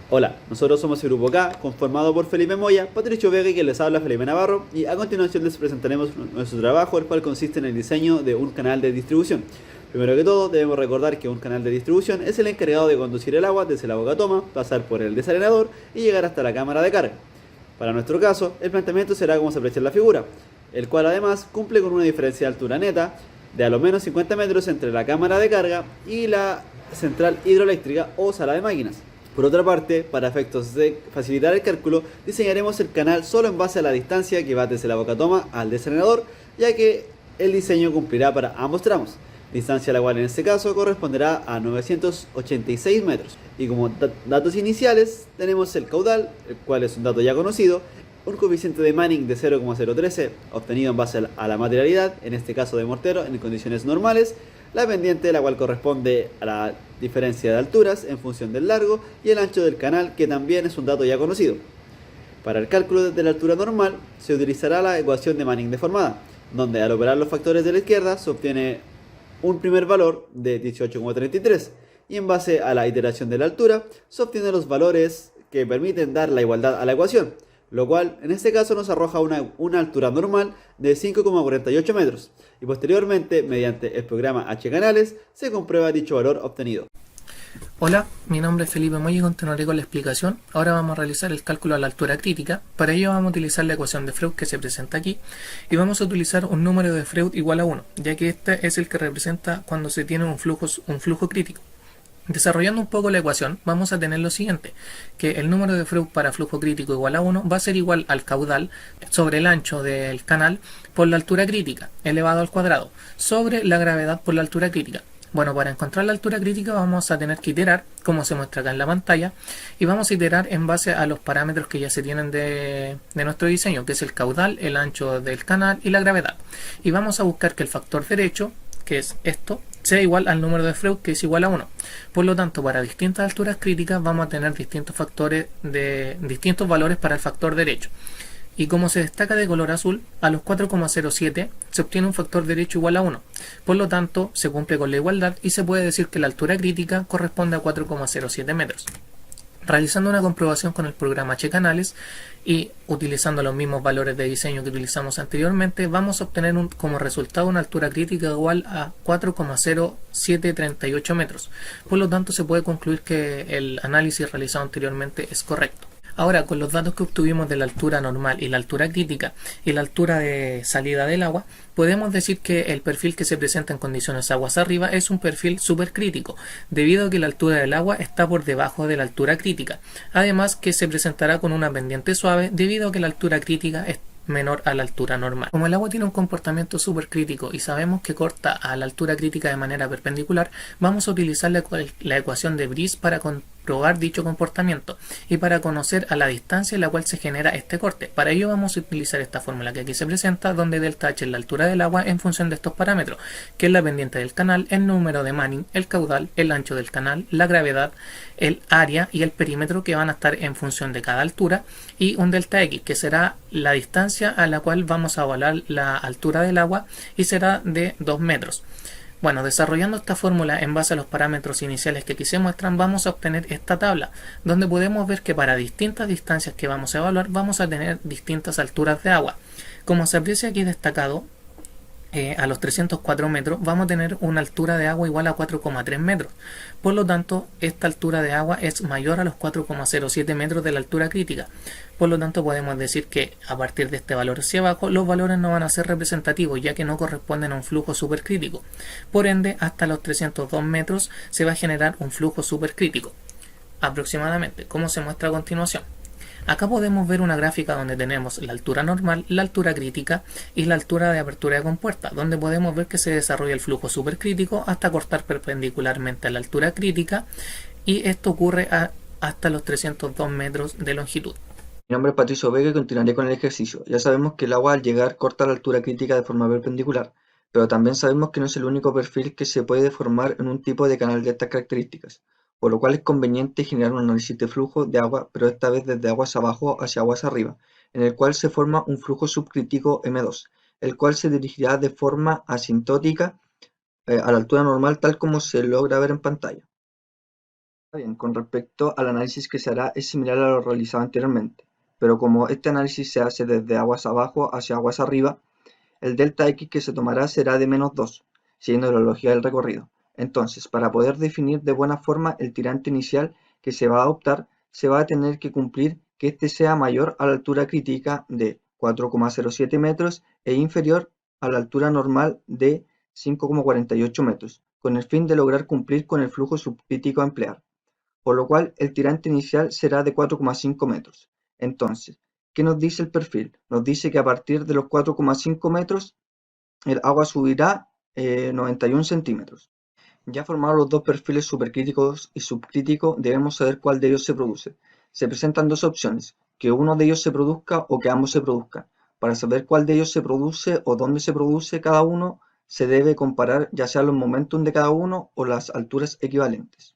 Hola, nosotros somos el Grupo K, conformado por Felipe Moya, Patricio Vega y quien les habla Felipe Navarro, y a continuación les presentaremos nuestro trabajo, el cual consiste en el diseño de un canal de distribución. Primero que todo, debemos recordar que un canal de distribución es el encargado de conducir el agua desde la boca toma, pasar por el desalenador y llegar hasta la cámara de carga. Para nuestro caso, el planteamiento será como se aprecia en la figura, el cual además cumple con una diferencia de altura neta de a lo menos 50 metros entre la cámara de carga y la central hidroeléctrica o sala de máquinas. Por otra parte, para efectos de facilitar el cálculo, diseñaremos el canal solo en base a la distancia que va desde la boca toma al desalenador, ya que el diseño cumplirá para ambos tramos, distancia la cual en este caso corresponderá a 986 metros. Y como datos iniciales tenemos el caudal, el cual es un dato ya conocido, un coeficiente de Manning de 0,013 obtenido en base a la materialidad, en este caso de mortero, en condiciones normales, la pendiente, la cual corresponde a la diferencia de alturas en función del largo, y el ancho del canal, que también es un dato ya conocido. Para el cálculo de la altura normal se utilizará la ecuación de Manning deformada, donde al operar los factores de la izquierda se obtiene un primer valor de 18,33 y en base a la iteración de la altura se obtienen los valores que permiten dar la igualdad a la ecuación, lo cual en este caso nos arroja una altura normal de 5,48 metros, y posteriormente, mediante el programa H-Canales, se comprueba dicho valor obtenido. Hola, mi nombre es Felipe Moya y continuaré con la explicación. Ahora vamos a realizar el cálculo a la altura crítica. Para ello vamos a utilizar la ecuación de Freud que se presenta aquí y vamos a utilizar un número de Freud igual a 1, ya que este es el que representa cuando se tiene un flujo crítico. Desarrollando un poco la ecuación, vamos a tener lo siguiente, que el número de Freud para flujo crítico igual a 1 va a ser igual al caudal sobre el ancho del canal por la altura crítica, elevado al cuadrado, sobre la gravedad por la altura crítica. Bueno, para encontrar la altura crítica vamos a tener que iterar, como se muestra acá en la pantalla, y vamos a iterar en base a los parámetros que ya se tienen de nuestro diseño, que es el caudal, el ancho del canal y la gravedad. Y vamos a buscar que el factor derecho, que es esto, sea igual al número de Freud, que es igual a 1. Por lo tanto, para distintas alturas críticas vamos a tener distintos valores para el factor derecho. Y como se destaca de color azul, a los 4,07 se obtiene un factor derecho igual a 1. Por lo tanto, se cumple con la igualdad y se puede decir que la altura crítica corresponde a 4,07 metros. Realizando una comprobación con el programa H-Canales y utilizando los mismos valores de diseño que utilizamos anteriormente, vamos a obtener como resultado una altura crítica igual a 4,0738 metros. Por lo tanto, se puede concluir que el análisis realizado anteriormente es correcto. Ahora, con los datos que obtuvimos de la altura normal y la altura crítica y la altura de salida del agua, podemos decir que el perfil que se presenta en condiciones aguas arriba es un perfil supercrítico, debido a que la altura del agua está por debajo de la altura crítica. Además, que se presentará con una pendiente suave debido a que la altura crítica es menor a la altura normal. Como el agua tiene un comportamiento supercrítico y sabemos que corta a la altura crítica de manera perpendicular, vamos a utilizar la ecuación de Brice para comprobar dicho comportamiento y para conocer a la distancia en la cual se genera este corte. Para ello vamos a utilizar esta fórmula que aquí se presenta, donde delta H es la altura del agua en función de estos parámetros, que es la pendiente del canal, el número de Manning, el caudal, el ancho del canal, la gravedad, el área y el perímetro, que van a estar en función de cada altura, y un delta X, que será la distancia a la cual vamos a evaluar la altura del agua, y será de 2 metros. Bueno, desarrollando esta fórmula en base a los parámetros iniciales que aquí se muestran, vamos a obtener esta tabla, donde podemos ver que para distintas distancias que vamos a evaluar, vamos a tener distintas alturas de agua. Como se aprecia aquí destacado, a los 304 metros vamos a tener una altura de agua igual a 4,3 metros. Por lo tanto, esta altura de agua es mayor a los 4,07 metros de la altura crítica. Por lo tanto, podemos decir que a partir de este valor hacia abajo, los valores no van a ser representativos, ya que no corresponden a un flujo supercrítico. Por ende, hasta los 302 metros se va a generar un flujo supercrítico, aproximadamente, como se muestra a continuación. Acá podemos ver una gráfica donde tenemos la altura normal, la altura crítica y la altura de apertura de compuerta, donde podemos ver que se desarrolla el flujo supercrítico hasta cortar perpendicularmente a la altura crítica, y esto ocurre hasta los 302 metros de longitud. Mi nombre es Patricio Vega y continuaré con el ejercicio. Ya sabemos que el agua al llegar corta la altura crítica de forma perpendicular, pero también sabemos que no es el único perfil que se puede formar en un tipo de canal de estas características, por lo cual es conveniente generar un análisis de flujo de agua, pero esta vez desde aguas abajo hacia aguas arriba, en el cual se forma un flujo subcrítico M2, el cual se dirigirá de forma asintótica a la altura normal, tal como se logra ver en pantalla. Bien, con respecto al análisis que se hará es similar a lo realizado anteriormente, pero como este análisis se hace desde aguas abajo hacia aguas arriba, el delta X que se tomará será de -2, siguiendo la lógica del recorrido. Entonces, para poder definir de buena forma el tirante inicial que se va a adoptar, se va a tener que cumplir que este sea mayor a la altura crítica de 4,07 metros e inferior a la altura normal de 5,48 metros, con el fin de lograr cumplir con el flujo subcrítico a emplear, por lo cual el tirante inicial será de 4,5 metros. Entonces, ¿qué nos dice el perfil? Nos dice que a partir de los 4,5 metros el agua subirá 91 centímetros. Ya formados los dos perfiles supercríticos y subcrítico, debemos saber cuál de ellos se produce. Se presentan dos opciones, que uno de ellos se produzca o que ambos se produzcan. Para saber cuál de ellos se produce o dónde se produce cada uno, se debe comparar ya sea los momentum de cada uno o las alturas equivalentes.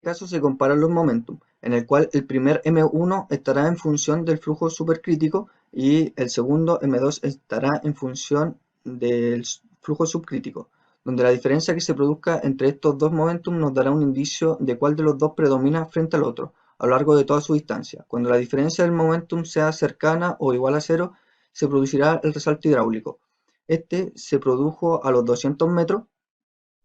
En este caso se comparan los momentum, en el cual el primer M1 estará en función del flujo supercrítico y el segundo M2 estará en función del flujo subcrítico, donde la diferencia que se produzca entre estos dos momentum nos dará un indicio de cuál de los dos predomina frente al otro a lo largo de toda su distancia. Cuando la diferencia del momentum sea cercana o igual a cero, se producirá el resalto hidráulico. Este se produjo a los 200 metros,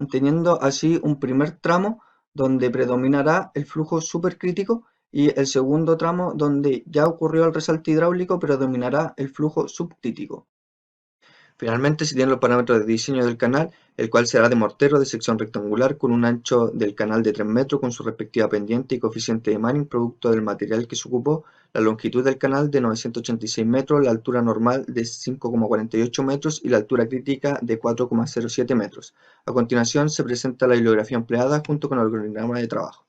teniendo así un primer tramo donde predominará el flujo supercrítico y el segundo tramo donde ya ocurrió el resalte hidráulico predominará el flujo subcrítico. Finalmente se tienen los parámetros de diseño del canal, el cual será de mortero de sección rectangular con un ancho del canal de 3 metros con su respectiva pendiente y coeficiente de Manning producto del material que se ocupó, la longitud del canal de 986 metros, la altura normal de 5,48 metros y la altura crítica de 4,07 metros. A continuación se presenta la bibliografía empleada junto con el cronograma de trabajo.